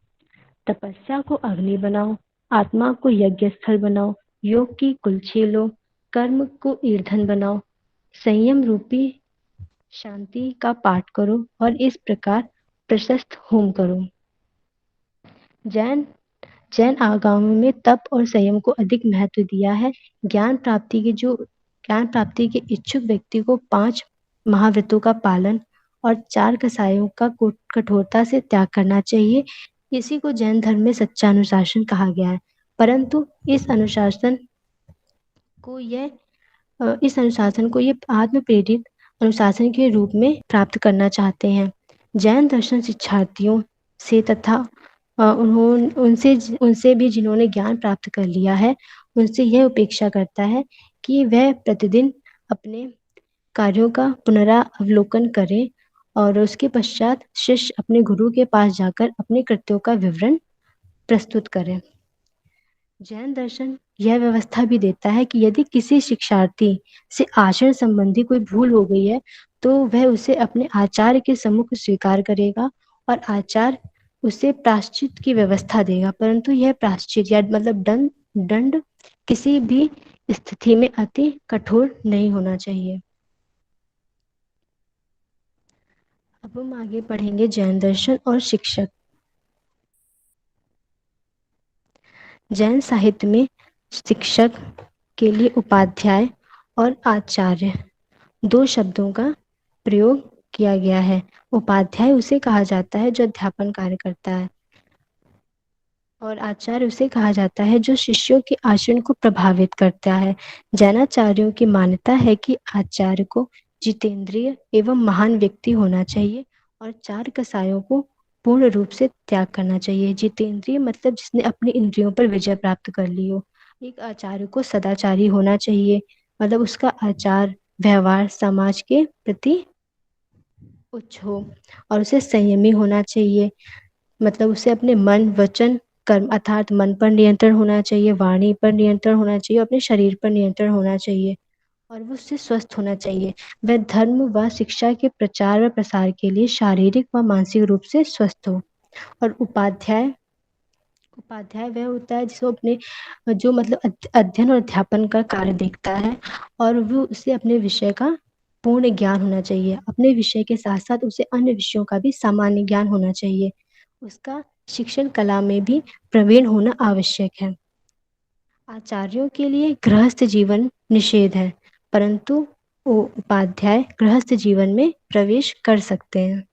तपस्या को अग्नि बनाओ, आत्मा को यज्ञ स्थल बनाओ, योग की कुल छेलो, कर्म को ईंधन बनाओ, संयम रूपी शांति का पाठ करो और इस प्रकार प्रशस्त होम करो। जैन जैन आगमों में तप और संयम को अधिक महत्व दिया है। ज्ञान प्राप्ति के इच्छुक व्यक्ति को 5 महाव्रतों का पालन और 4 कसायों का कठोरता से त्याग करना चाहिए। इसी को जैन धर्म में सच्चा अनुशासन कहा गया है। परंतु इस अनुशासन को ये आत्म प्रेरित अनुशासन के रूप में प्राप्त करना चाहते हैं। जैन दर्शन शिक्षार्थियों से तथा उनसे भी जिन्होंने ज्ञान प्राप्त कर लिया है, उनसे यह अपेक्षा करता है कि वह प्रतिदिन अपने कार्यों का पुनरावलोकन करें और उसके पश्चात शिष्य अपने गुरु के पास जाकर अपने कृत्यों का विवरण प्रस्तुत करें। जैन दर्शन यह व्यवस्था भी देता है कि यदि किसी शिक्षार्थी से आचरण संबंधी कोई भूल हो गई है, तो वह उसे अपने आचार्य के सम्मुख स्वीकार करेगा और आचार्य उसे प्रायश्चित की व्यवस्था देगा। परंतु यह प्रायश्चित या मतलब दंड किसी भी स्थिति में अति कठोर नहीं होना चाहिए। अब हम आगे पढ़ेंगे जैन दर्शन और शिक्षक। जैन साहित्य में शिक्षक के लिए उपाध्याय और आचार्य 2 शब्दों का प्रयोग किया गया है। उपाध्याय उसे कहा जाता है जो अध्यापन कार्य करता है और आचार्य उसे कहा जाता है जो शिष्यों के आचरण को प्रभावित करता है। जैनाचार्यों की मान्यता है कि आचार्य को जितेंद्रिय एवं महान व्यक्ति होना चाहिए और 4 कसायों को पूर्ण रूप से त्याग करना चाहिए। जितेंद्रिय मतलब जिसने अपनी इंद्रियों पर विजय प्राप्त कर ली हो। एक आचार्य को सदाचारी होना चाहिए, मतलब उसका आचार व्यवहार समाज के प्रति उच्च हो, और उसे संयमी होना चाहिए, मतलब उसे अपने मन, वचन, कर्म अर्थात मन पर नियंत्रण होना चाहिए, वाणी पर नियंत्रण होना चाहिए, अपने शरीर पर नियंत्रण होना चाहिए और वो उससे स्वस्थ होना चाहिए। वह धर्म व शिक्षा के प्रचार व प्रसार के लिए शारीरिक व मानसिक रूप से स्वस्थ हो। और उपाध्याय वह होता है जिसको अपने जो मतलब अध्ययन और अध्यापन का कार्य देखता है और वो उसे अपने विषय का पूर्ण ज्ञान होना चाहिए। अपने विषय के साथ साथ उसे अन्य विषयों का भी सामान्य ज्ञान होना चाहिए। उसका शिक्षण कला में भी प्रवीण होना आवश्यक है। आचार्यों के लिए गृहस्थ जीवन निषेध है, परंतु वो उपाध्याय गृहस्थ जीवन में प्रवेश कर सकते हैं।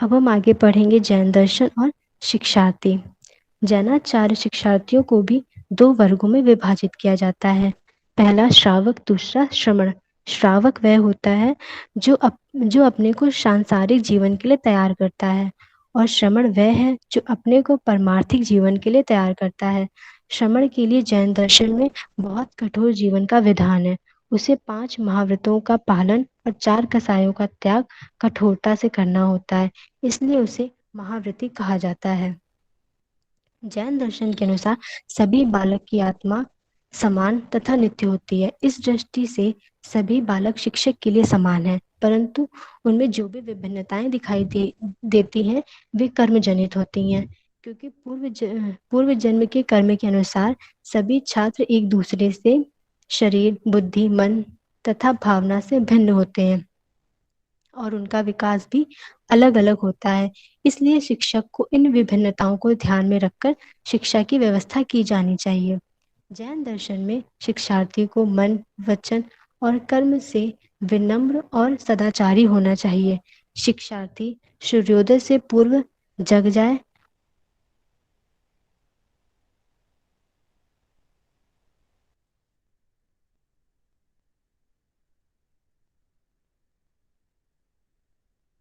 अब हम आगे पढ़ेंगे जैन दर्शन और शिक्षार्थी। जैनाचार्य शिक्षार्थियों को भी 2 वर्गों में विभाजित किया जाता है। पहला श्रावक, दूसरा श्रमण। श्रावक वह होता है जो अपने को सांसारिक जीवन के लिए तैयार करता है, और श्रमण वह है जो अपने को परमार्थिक जीवन के लिए तैयार करता है। श्रमण के लिए जैन दर्शन में बहुत कठोर जीवन का विधान है। उसे 5 महाव्रतों का पालन और 4 कसायों का त्याग कठोरता से करना होता है, इसलिए उसे महाव्रती कहा जाता है। जैन दर्शन के अनुसार सभी बालक की आत्मा समान तथा नित्य होती है। इस दृष्टि से सभी बालक शिक्षक के लिए समान हैं, परंतु उनमें जो भी विभिन्नताएं दिखाई देती हैं वे कर्म जनित होती हैं, क्योंकि पूर्व जन्म के कर्म के अनुसार सभी छात्र एक दूसरे से शरीर, बुद्धि, मन तथा भावना से भिन्न होते हैं और उनका विकास भी अलग अलग होता है। इसलिए शिक्षक को इन विभिन्नताओं को ध्यान में रखकर शिक्षा की व्यवस्था की जानी चाहिए। जैन दर्शन में शिक्षार्थी को मन, वचन और कर्म से विनम्र और सदाचारी होना चाहिए। शिक्षार्थी सूर्योदय से पूर्व जग जाए,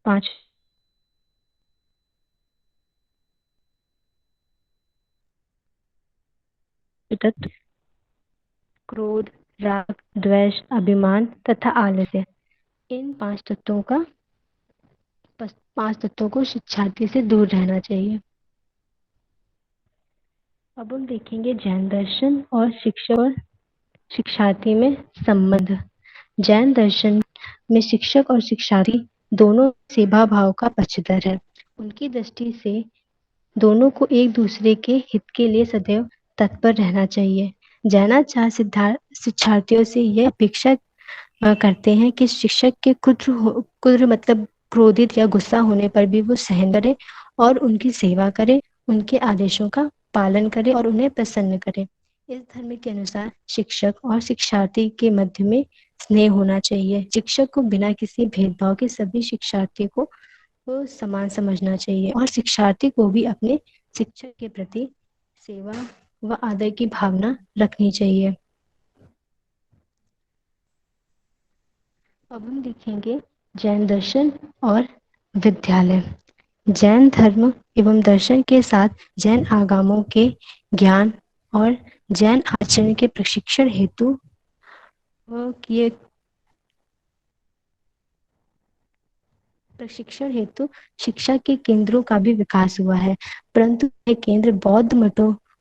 पांच तत्व क्रोध, राग, द्वेष, अभिमान तथा आलस्य, इन 5 तत्वों को शिक्षार्थी से दूर रहना चाहिए। अब हम देखेंगे जैन दर्शन और शिक्षक और शिक्षार्थी में संबंध। जैन दर्शन में शिक्षक और शिक्षार्थी दोनों सेवा भाव का पक्षधर है। उनकी दृष्टि से दोनों को एक दूसरे के हित के लिए सदैव तत्पर रहना चाहिए। जैनाचार्य शिक्षार्थियों से यह अपेक्षा करते हैं कि शिक्षक के क्रुद्ध मतलब क्रोधित या गुस्सा होने पर भी वो सहन करे और उनकी सेवा करे, उनके आदेशों का पालन करे और उन्हें प्रसन्न करे। इस धर्म के अनुसार शिक्षक और शिक्षार्थी के मध्य में स्नेह होना चाहिए। शिक्षक को बिना किसी भेदभाव के सभी शिक्षार्थी को समान समझना चाहिए और शिक्षार्थी को भी अपने शिक्षक के प्रति सेवा व आदर की भावना रखनी चाहिए। अब हम देखेंगे जैन दर्शन और विद्यालय। जैन धर्म एवं दर्शन के साथ जैन आगमों के ज्ञान और जैन आचरण के प्रशिक्षण हेतु शिक्षा के केंद्रों का भी विकास हुआ है, परंतु ये केंद्र बौद्ध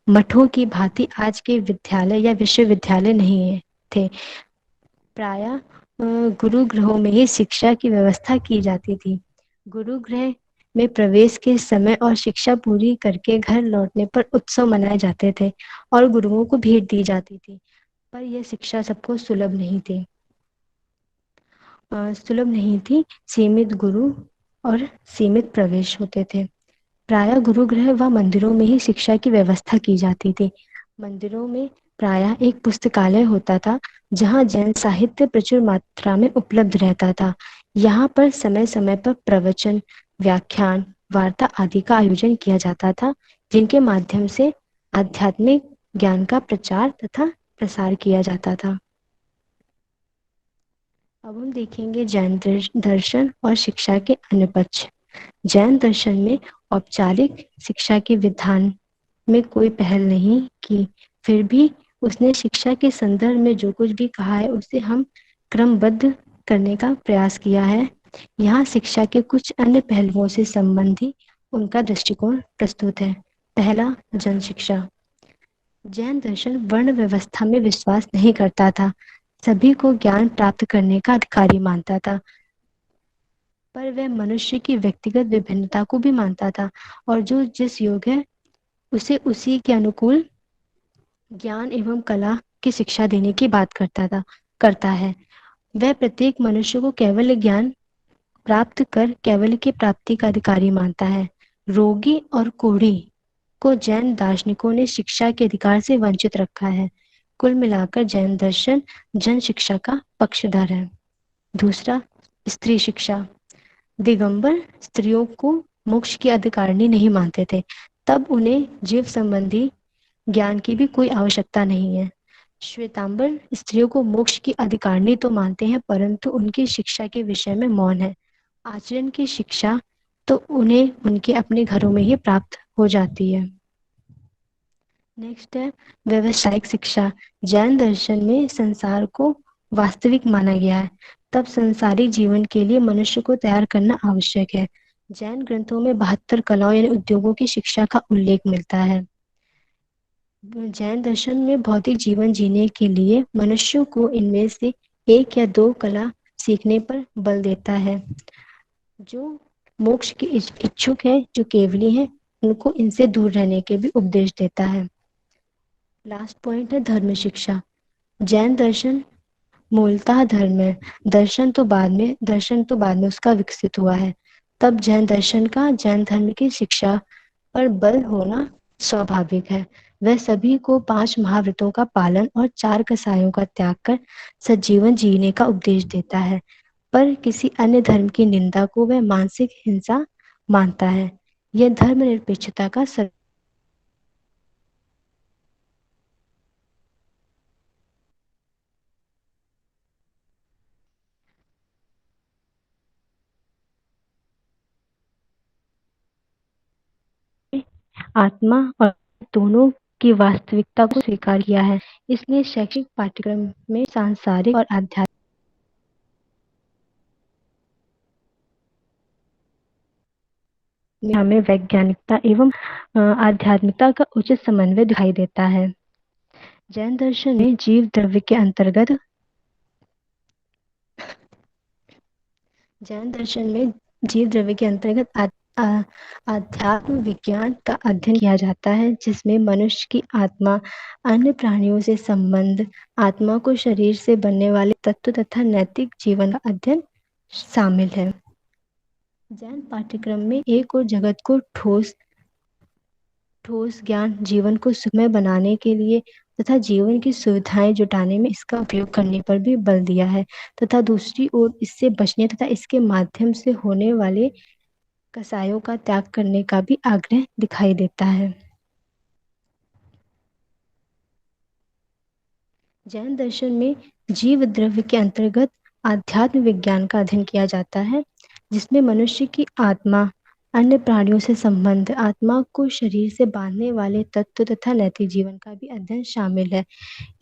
मठों की भांति आज के विद्यालय या विश्वविद्यालय नहीं थे। प्रायः गुरुगृहों में ही शिक्षा की व्यवस्था की जाती थी। गुरुगृह में प्रवेश के समय और शिक्षा पूरी करके घर लौटने पर उत्सव मनाए जाते थे और गुरुओं को भेंट दी जाती थी, पर यह शिक्षा सबको सुलभ नहीं थी। सीमित गुरु और सीमित प्रवेश होते थे। प्रायः गुरुगृह व मंदिरों में ही शिक्षा की व्यवस्था की जाती थी। मंदिरों में प्रायः एक पुस्तकालय होता था जहाँ जैन साहित्य प्रचुर मात्रा में उपलब्ध रहता था। यहाँ पर समय समय पर प्रवचन, व्याख्यान, वार्ता आदि का आयोजन किया जाता था, जिनके माध्यम से आध्यात्मिक ज्ञान का प्रचार तथा प्रसार किया जाता था। अब हम देखेंगे जैन दर्शन और शिक्षा के अन्य पक्ष। जैन दर्शन में औपचारिक शिक्षा के विधान में कोई पहल नहीं की, फिर भी उसने शिक्षा के संदर्भ में जो कुछ भी कहा है उसे हम क्रमबद्ध करने का प्रयास किया है। यहाँ शिक्षा के कुछ अन्य पहलुओं से संबंधी उनका दृष्टिकोण प्रस्तुत है। पहला, जन शिक्षा। जैन दर्शन वर्ण व्यवस्था में विश्वास नहीं करता था, सभी को ज्ञान प्राप्त करने का अधिकारी मानता था, पर वह मनुष्य की व्यक्तिगत विभिन्नता को भी मानता था और जो जिस योग्य है उसे उसी के अनुकूल ज्ञान एवं कला की शिक्षा देने की बात करता है। वह प्रत्येक मनुष्य को केवल ज्ञान प्राप्त कर केवल की प्राप्ति का अधिकारी मानता है। रोगी और कोढ़ी को जैन दार्शनिकों ने शिक्षा के अधिकार से वंचित रखा है। कुल मिलाकर जैन दर्शन जन शिक्षा का पक्षधर है। दूसरा, स्त्री शिक्षा। दिगंबर स्त्रियों को मोक्ष की अधिकारिणी नहीं मानते थे, तब उन्हें जीव संबंधी ज्ञान की भी कोई आवश्यकता नहीं है। श्वेतांबर स्त्रियों को मोक्ष की अधिकारिणी तो मानते हैं, परंतु उनकी शिक्षा के विषय में मौन है। आचरण की शिक्षा तो उन्हें उनके अपने घरों में ही प्राप्त हो जाती है। नेक्स्ट है व्यवसायिक शिक्षा। जैन दर्शन में संसार को वास्तविक माना गया है, तब संसारिक जीवन के लिए मनुष्य को तैयार करना आवश्यक है। जैन ग्रंथों में 72 कलाओं यानी उद्योगों की शिक्षा का उल्लेख मिलता है। जैन दर्शन में भौतिक जीवन जीने के लिए मनुष्यों को इनमें से एक या दो कला सीखने पर बल देता है। जो मोक्ष के इच्छुक है, जो केवली है, उनको इनसे दूर रहने के भी उपदेश देता है। लास्ट पॉइंट है धर्म शिक्षा। जैन दर्शन मूलतः धर्म है। दर्शन तो बाद में उसका विकसित हुआ है। तब जैन दर्शन का जैन धर्म की शिक्षा पर बल होना स्वाभाविक है। वह सभी को 5 महाव्रतों का पालन और 4 कसायों का त्याग कर सजीवन जीने का उपदेश देता है, पर किसी अन्य धर्म की निंदा को वह मानसिक हिंसा मानता है। यह धर्मनिरपेक्षता का आत्मा और दोनों की वास्तविकता को स्वीकार किया है। इसलिए शैक्षिक पाठ्यक्रम में सांसारिक और आध्यात्मिक हमें वैज्ञानिकता एवं आध्यात्मिकता का उचित समन्वय दिखाई देता है। जैन दर्शन में जीव द्रव्य के अंतर्गत आध्यात्म विज्ञान का अध्ययन किया जाता है, जिसमें मनुष्य की आत्मा, अन्य प्राणियों से संबंध, आत्मा को शरीर से बनने वाले तत्व तथा नैतिक जीवन का अध्ययन शामिल है। जैन पाठ्यक्रम में एक और जगत को ठोस ज्ञान जीवन को सुखमय बनाने के लिए तथा जीवन की सुविधाएं जुटाने में इसका उपयोग करने पर भी बल दिया है, तथा दूसरी ओर इससे बचने तथा इसके माध्यम से होने वाले कसायों का त्याग करने का भी आग्रह दिखाई देता है। जैन दर्शन में जीव द्रव्य के अंतर्गत आध्यात्म विज्ञान का अध्ययन किया जाता है, जिसमें मनुष्य की आत्मा, अन्य प्राणियों से संबंध, आत्मा को शरीर से बांधने वाले तत्व तथा नैतिक जीवन का भी अध्ययन शामिल है।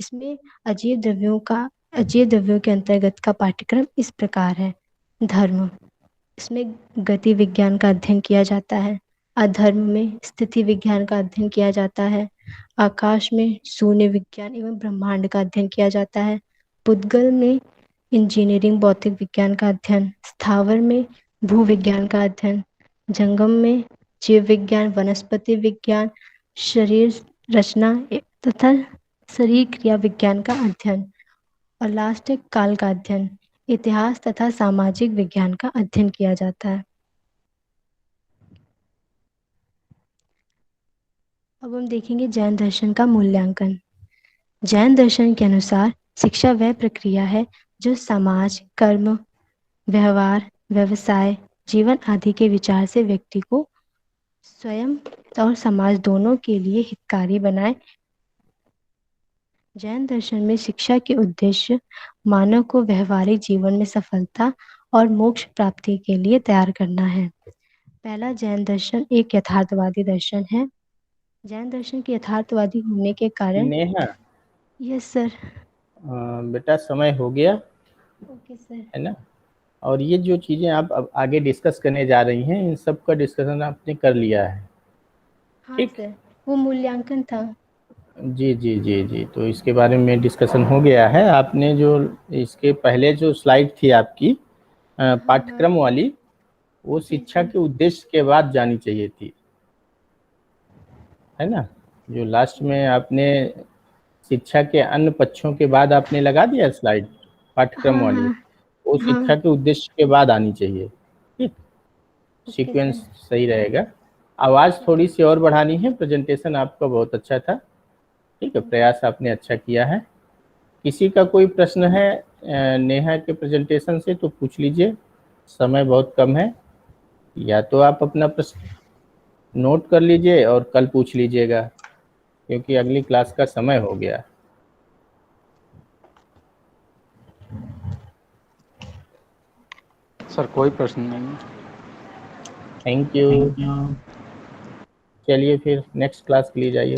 इसमें अजीव द्रव्यों के अंतर्गत का पाठ्यक्रम इस प्रकार है। धर्म, इसमें गति विज्ञान का अध्ययन किया जाता है। अधर्म में स्थिति विज्ञान का अध्ययन किया जाता है। आकाश में शून्य विज्ञान एवं ब्रह्मांड का अध्ययन किया जाता है। पुद्गल में इंजीनियरिंग भौतिक विज्ञान का अध्ययन, स्थावर में भू विज्ञान का अध्ययन, जंगम में जीव विज्ञान, वनस्पति विज्ञान, शरीर रचना तथा शरीर क्रिया विज्ञान का अध्ययन, और लास्ट है काल का अध्ययन, इतिहास तथा सामाजिक विज्ञान का अध्ययन किया जाता है। अब हम देखेंगे जैन दर्शन का मूल्यांकन। जैन दर्शन के अनुसार शिक्षा वह प्रक्रिया है जो समाज, कर्म, व्यवहार, व्यवसाय, जीवन आदि के विचार से व्यक्ति को स्वयं और समाज दोनों के लिए हितकारी बनाए। जैन दर्शन में शिक्षा के उद्देश्य मानव को व्यवहारिक जीवन में सफलता और मोक्ष प्राप्ति के लिए तैयार करना है। पहला, जैन दर्शन एक यथार्थवादी दर्शन है। जैन दर्शन के यथार्थवादी होने के कारण नेहा, यस सर। बेटा समय हो गया ओके सर। है ना। और ये जो चीज़ें आप अब आगे डिस्कस करने जा रही हैं, इन सब का डिस्कशन आपने कर लिया है। हाँ ठीक, सर, वो मूल्यांकन था। जी जी जी जी, तो इसके बारे में डिस्कशन हो गया है। आपने जो इसके पहले जो स्लाइड थी आपकी पाठ्यक्रम वाली, वो शिक्षा के उद्देश्य के बाद जानी चाहिए थी, है ना। जो लास्ट में आपने शिक्षा के अन्य पक्षों के बाद आपने लगा दिया स्लाइड पाठ्यक्रम वाली, वो शिक्षा के उद्देश्य के बाद आनी चाहिए। ठीक, सीक्वेंस सही रहेगा। आवाज़ थोड़ी सी और बढ़ानी है। प्रेजेंटेशन आपका बहुत अच्छा था, ठीक है, प्रयास आपने अच्छा किया है। किसी का कोई प्रश्न है नेहा के प्रेजेंटेशन से तो पूछ लीजिए, समय बहुत कम है। या तो आप अपना प्रश्न नोट कर लीजिए और कल पूछ लीजिएगा, क्योंकि अगली क्लास का समय हो गया। सर कोई प्रश्न नहीं है। Thank you. चलिए फिर नेक्स्ट क्लास के लिए जाइए।